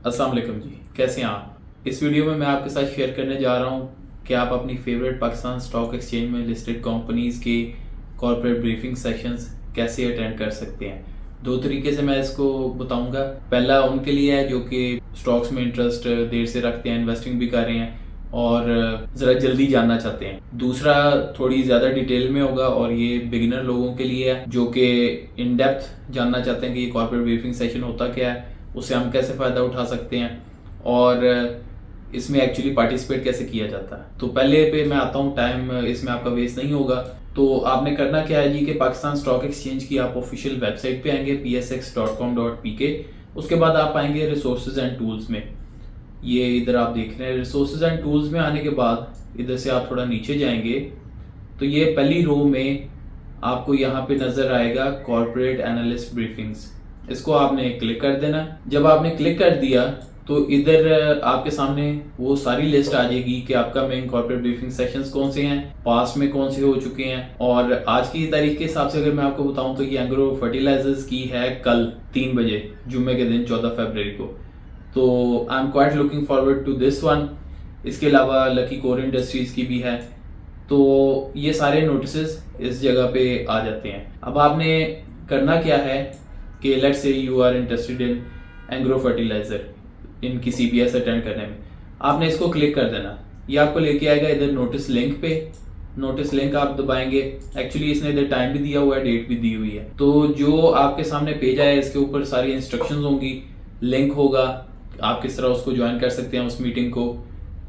अस्सलाम वालेकुम जी, कैसे हैं आप। इस वीडियो में मैं आपके साथ शेयर करने जा रहा हूं कि आप अपनी फेवरेट पाकिस्तान स्टॉक एक्सचेंज में लिस्टेड कंपनीज के कॉर्पोरेट ब्रीफिंग सेशंस कैसे अटेंड कर सकते हैं। दो तरीके से मैं इसको बताऊंगा। पहला उनके लिए है जो कि स्टॉक्स में इंटरेस्ट देर से रखते हैं, इन्वेस्टिंग भी कर रहे हैं और ज़रा जल्दी जानना चाहते हैं। दूसरा थोड़ी ज़्यादा डिटेल में होगा और ये बिगिनर लोगों के लिए है जो कि इन डेप्थ जानना चाहते हैं कि ये कॉर्पोरेट ब्रीफिंग सेशन होता क्या है, उससे हम कैसे फ़ायदा उठा सकते हैं और इसमें एक्चुअली पार्टिसिपेट कैसे किया जाता है। तो पहले पे मैं आता हूँ, टाइम इसमें आपका वेस्ट नहीं होगा। तो आपने करना क्या है जी कि पाकिस्तान स्टॉक एक्सचेंज की आप ऑफिशियल वेबसाइट पे आएंगे psx.com.pk। उसके बाद आप आएंगे रिसोर्सेज एंड टूल्स में। ये इधर आप देख रहे हैं रिसोर्सेज एंड टूल्स में आने के बाद इधर से आप थोड़ा नीचे जाएंगे तो ये पहली रो में आपको यहाँ पे नजर आएगा कॉर्पोरेट एनालिस्ट ब्रीफिंग्स। इसको आपने क्लिक कर देना। जब आपने क्लिक कर दिया तो इधर आपके सामने वो सारी लिस्ट आ जाएगी कि आपका मेन कॉर्पोरेट ब्रीफिंग सेशंस कौन से हैं, पास्ट में कौन से हो चुके हैं। और आज की तारीख के हिसाब से अगर मैं आपको बताऊं तो ये एंग्रो फर्टिलाइजर्स की है कल 3 बजे जुम्मे के दिन 14 फरवरी को। तो I am quite looking forward to this one. इसके अलावा लकी कोर इंडस्ट्रीज की भी है। तो ये सारे नोटिसेस इस जगह पे आ जाते हैं। अब आपने करना क्या है कि let's say you are interested in Engro fertiliser इनकी सीपीएस अटेंड करने में, आपने इसको क्लिक कर देना। ये आपको लेके आएगा इधर नोटिस लिंक पे। नोटिस लिंक आप दबाएंगे। एक्चुअली इसने इधर टाइम भी दिया हुआ है, डेट भी दी हुई है। तो जो आपके सामने पेज आया इसके ऊपर सारी इंस्ट्रक्शंस होंगी, लिंक होगा, आप किस तरह उसको ज्वाइन कर सकते हैं उस मीटिंग को,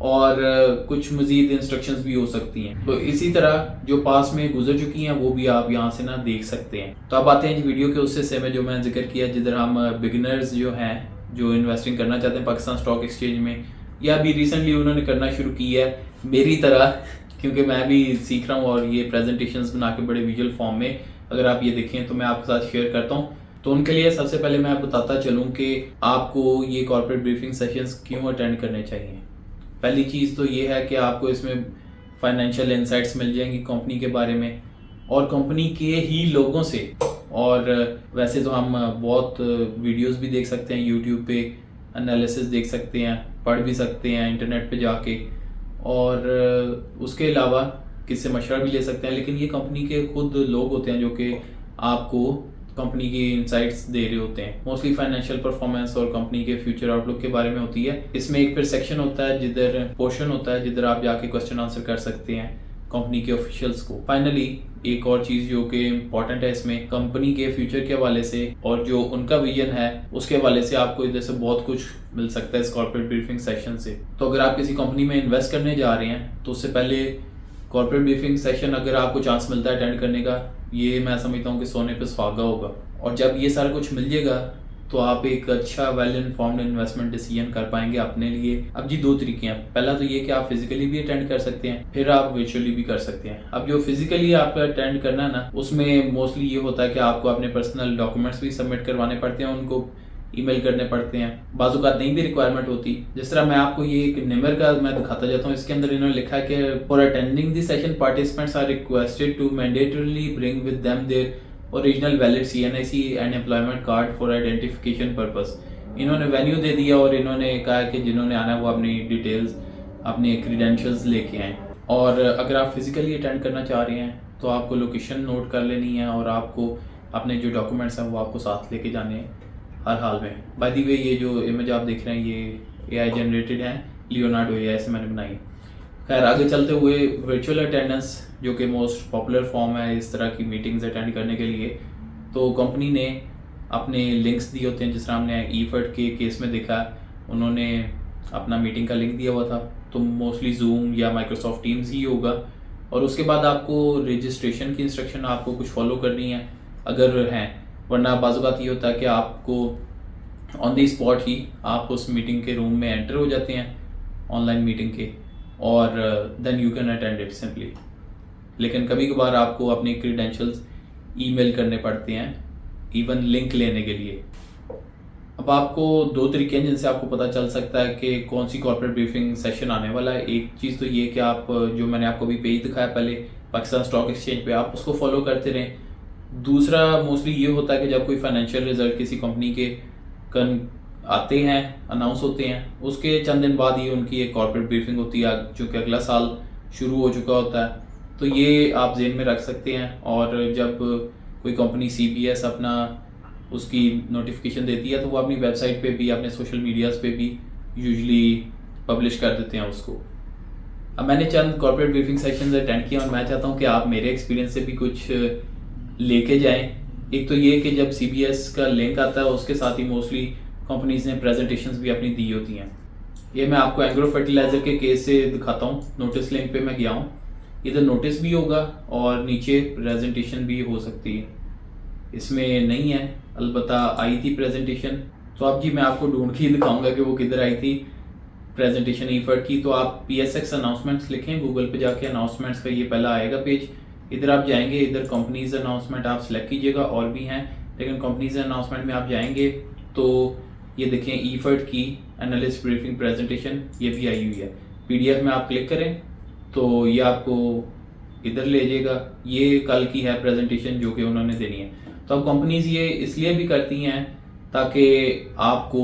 और कुछ मजीद इंस्ट्रक्शंस भी हो सकती हैं। तो इसी तरह जो पास में गुजर चुकी हैं वो भी आप यहाँ से ना देख सकते हैं। तो अब आते हैं वीडियो के उस हिस्से में जो मैंने जिक्र किया, जिधर हम बिगिनर्स जो हैं जो इन्वेस्टिंग करना चाहते हैं पाकिस्तान स्टॉक एक्सचेंज में, या अभी रिसेंटली उन्होंने करना शुरू किया है मेरी तरह, क्योंकि मैं भी सीख रहा हूँ और ये प्रेजेंटेशंस बना के बड़े विजुअल फॉर्म में अगर आप ये देखें तो मैं आपके साथ शेयर करता हूँ। तो उनके लिए सबसे पहले मैं बताता चलूँ कि आपको ये कॉर्पोरेट ब्रीफिंग सेशंस क्यों अटेंड करने चाहिए। पहली चीज़ तो ये है कि आपको इसमें फाइनेंशियल इंसाइट्स मिल जाएंगी कंपनी के बारे में और कंपनी के ही लोगों से। और वैसे तो हम बहुत वीडियोस भी देख सकते हैं यूट्यूब पे, एनालिसिस देख सकते हैं, पढ़ भी सकते हैं इंटरनेट पे जाके, और उसके अलावा किससे मशवरा भी ले सकते हैं। लेकिन ये कंपनी के खुद लोग होते हैं जो कि आपको कंपनी की इनसाइट्स दे रहे होते हैं। मोस्टली फाइनेंशियल परफॉर्मेंस और कंपनी के फ्यूचर आउटलुक के बारे में होती है। इसमें एक फिर सेक्शन होता है, जिधर पोर्शन होता है जिधर आप जाके क्वेश्चन आंसर कर सकते हैं कंपनी के ऑफिशियल्स को। फाइनली एक और चीज जो कि इम्पोर्टेंट है इसमें, कंपनी के फ्यूचर के हवाले से और जो उनका विजन है उसके हवाले से आपको इधर से बहुत कुछ मिल सकता है इस कॉर्पोरेट ब्रीफिंग सेशन से। तो अगर आप किसी कंपनी में इन्वेस्ट करने जा रहे हैं तो उससे पहले कॉर्पोरेट ब्रीफिंग सेशन अगर आपको चांस मिलता है अटेंड करने का, ये मैं समझता हूँ कि सोने पे सुहागा होगा। और जब ये सारा कुछ मिल जाएगा तो आप एक अच्छा वेल इन्फॉर्म्ड इन्वेस्टमेंट डिसीजन कर पाएंगे अपने लिए। अब जी दो तरीके हैं। पहला तो ये कि आप फिजिकली भी अटेंड कर सकते हैं, फिर आप वर्चुअली भी कर सकते हैं। अब जो फिजिकली आपको अटेंड करना है ना, उसमें मोस्टली ये होता है कि आपको अपने पर्सनल डॉक्यूमेंट्स भी सबमिट करवाने पड़ते हैं, उनको ईमेल करने पड़ते हैं। बाज़-औक़ात नहीं भी रिक्वायरमेंट होती। जिस तरह मैं आपको ये एक निमर का मैं दिखाता जाता हूँ, इसके अंदर इन्होंने लिखा है कि for attending the session participants are requested to mandatorily bring with them their original valid CNIC and employment card for identification purpose. इन्होंने वेन्यू दे दिया और इन्होंने कहा कि जिन्होंने आना है वो अपनी डिटेल्स, अपने क्रीडेंशियल्स लेके आएँ। और अगर आप फिजिकली अटेंड करना चाह रहे हैं तो आपको लोकेशन नोट कर लेनी है और आपको अपने जो डॉक्यूमेंट्स हैं वो आपको साथ लेके जाने हैं हर हाल में। बाय द वे ये जो इमेज आप देख रहे हैं ये AI जनरेटेड है, लियोनार्डो AI से मैंने बनाई। खैर आगे चलते हुए वर्चुअल अटेंडेंस जो कि मोस्ट पॉपुलर फॉर्म है इस तरह की मीटिंग्स अटेंड करने के लिए, तो कंपनी ने अपने लिंक्स दिए होते हैं। जिस तरह हमने ईफर्ट के केस में देखा, उन्होंने अपना मीटिंग का लिंक दिया हुआ था, तो मोस्टली जूम या माइक्रोसॉफ्ट टीम्स ही होगा। और उसके बाद आपको रजिस्ट्रेशन की इंस्ट्रक्शन आपको कुछ फॉलो करनी है अगर हैं, वरना बाज़-औक़ात ये होता है कि आपको ऑन द स्पॉट ही आप उस मीटिंग के रूम में एंटर हो जाते हैं ऑनलाइन मीटिंग के, और then you can attend it simply. लेकिन कभी कभार आपको अपने क्रीडेंशियल्स ईमेल करने पड़ते हैं इवन लिंक लेने के लिए। अब आपको दो तरीके हैं जिनसे आपको पता चल सकता है कि कौन सी कॉर्पोरेट ब्रीफिंग सेशन आने वाला है। एक चीज़ तो ये कि आप जो मैंने आपको भी पेज दिखाया पहले पाकिस्तान स्टॉक एक्सचेंज पे, आप उसको फॉलो करते रहें। दूसरा मोस्टली ये होता है कि जब कोई फाइनेंशियल रिजल्ट किसी कंपनी के आते हैं, अनाउंस होते हैं, उसके चंद दिन बाद ही उनकी एक कॉर्पोरेट ब्रीफिंग होती है, चूँकि अगला साल शुरू हो चुका होता है। तो ये आप जेहन में रख सकते हैं। और जब कोई कंपनी CBS अपना उसकी नोटिफिकेशन देती है तो वो अपनी वेबसाइट पे भी, अपने सोशल मीडियाज़ पे भी यूजुअली पब्लिश कर देते हैं उसको। अब मैंने चंद कॉर्पोरेट ब्रीफिंग सेशंस अटेंड किया और मैं चाहता हूँ कि आप मेरे एक्सपीरियंस से भी कुछ लेके जाएं। एक तो ये कि जब CBS का लिंक आता है उसके साथ ही मोस्टली कंपनीज ने प्रेजेंटेशंस भी अपनी दी होती हैं। ये मैं आपको एग्रो फर्टिलाइज़र के केस से दिखाता हूँ। नोटिस लिंक पे मैं गया हूँ, इधर नोटिस भी होगा और नीचे प्रेजेंटेशन भी हो सकती है। इसमें नहीं है, अलबत्ता आई थी प्रेजेंटेशन। तो अब जी मैं आपको ढूंढ के ही दिखाऊंगा कि वो किधर आई थी प्रेजेंटेशन ईफर्ट की। तो आप PSX अनाउंसमेंट्स लिखें गूगल पे जाके, अनाउंसमेंट्स का ये पहला आएगा पेज। इधर आप जाएंगे, इधर कंपनीज अनाउंसमेंट आप सेलेक्ट कीजिएगा, और भी हैं, लेकिन कंपनीज अनाउंसमेंट में आप जाएंगे तो ये देखें ईफर्ट की एनालिस्ट ब्रीफिंग प्रेजेंटेशन, ये भी आई हुई है। PDF में आप क्लिक करें तो ये आपको इधर ले जाएगा। ये कल की है प्रेजेंटेशन जो कि उन्होंने देनी है। तो अब कंपनीज ये इसलिए भी करती हैं ताकि आपको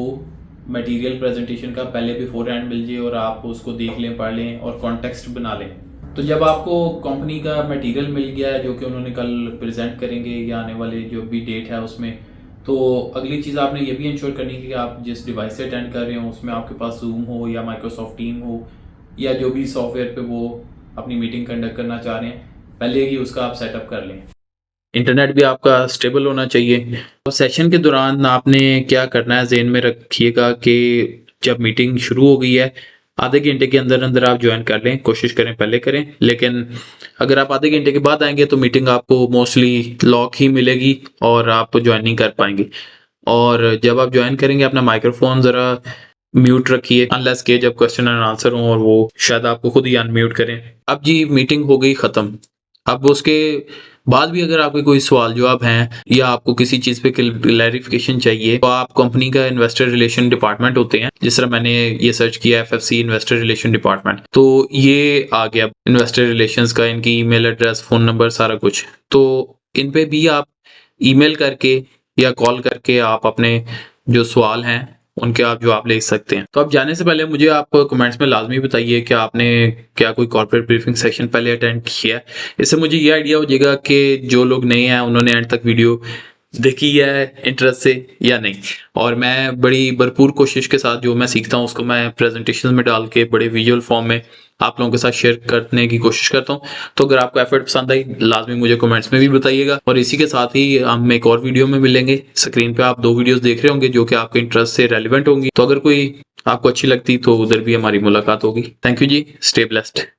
मटेरियल प्रेजेंटेशन का पहले बिफोर हैंड मिल जाए और आप उसको देख लें, पढ़ लें और कॉन्टेक्स्ट बना लें। तो जब आपको कंपनी का मटेरियल मिल गया है जो कि उन्होंने कल प्रेजेंट करेंगे या आने वाले जो भी डेट है उसमें, तो अगली चीज़ आपने ये भी इंश्योर करनी है कि आप जिस डिवाइस से अटेंड कर रहे हो उसमें आपके पास जूम हो या माइक्रोसॉफ्ट टीम हो या जो भी सॉफ्टवेयर पे वो अपनी मीटिंग कंडक्ट करना चाह रहे हैं, पहले ही उसका आप सेटअप कर लें। इंटरनेट भी आपका स्टेबल होना चाहिए। और सेशन के दौरान आपने क्या करना है ज़हन में रखिएगा कि जब मीटिंग शुरू हो गई है, आधे घंटे के अंदर अंदर आप ज्वाइन कर लें, कोशिश करें पहले करें। लेकिन अगर आप आधे घंटे के बाद आएंगे तो मीटिंग आपको मोस्टली लॉक ही मिलेगी और आप ज्वाइन नहीं कर पाएंगे। और जब आप ज्वाइन करेंगे अपना माइक्रोफोन ज़रा म्यूट रखिए, अनलेस के जब क्वेश्चन एंड आंसर हो और वो शायद आपको खुद ही अनम्यूट करें। अब जी मीटिंग हो गई ख़त्म। अब उसके बाद भी अगर आपके कोई सवाल जवाब हैं या आपको किसी चीज़ पे क्लैरिफिकेशन चाहिए तो आप कंपनी का इन्वेस्टर रिलेशन डिपार्टमेंट होते हैं, जिस तरह मैंने ये सर्च किया FFC इन्वेस्टर रिलेशन डिपार्टमेंट, तो ये आ गया इन्वेस्टर रिलेशंस का, इनकी ईमेल एड्रेस, फ़ोन नंबर, सारा कुछ। तो इन पे भी आप ईमेल करके या कॉल करके आप अपने जो सवाल हैं उनके आप जवाब ले सकते हैं। तो अब जाने से पहले मुझे आप कमेंट्स में लाजमी बताइए कि आपने क्या कोई कॉर्पोरेट ब्रीफिंग सेशन पहले अटेंड किया है। इससे मुझे ये आइडिया हो जाएगा कि जो लोग नए हैं उन्होंने एंड तक वीडियो देखी है इंटरेस्ट से या नहीं। और मैं बड़ी भरपूर कोशिश के साथ जो मैं सीखता हूँ उसको मैं प्रेजेंटेशन में डाल के बड़े विजुअल फॉर्म में आप लोगों के साथ शेयर करने की कोशिश करता हूँ। तो अगर आपको एफर्ट पसंद आई लाजमी मुझे कमेंट्स में भी बताइएगा। और इसी के साथ ही हम एक और वीडियो में मिलेंगे। स्क्रीन पे आप 2 वीडियोस देख रहे होंगे जो कि आपके इंटरेस्ट से रेलिवेंट होंगी। तो अगर कोई आपको अच्छी लगती तो उधर भी हमारी मुलाकात होगी। थैंक यू जी, स्टे ब्लेस्ड।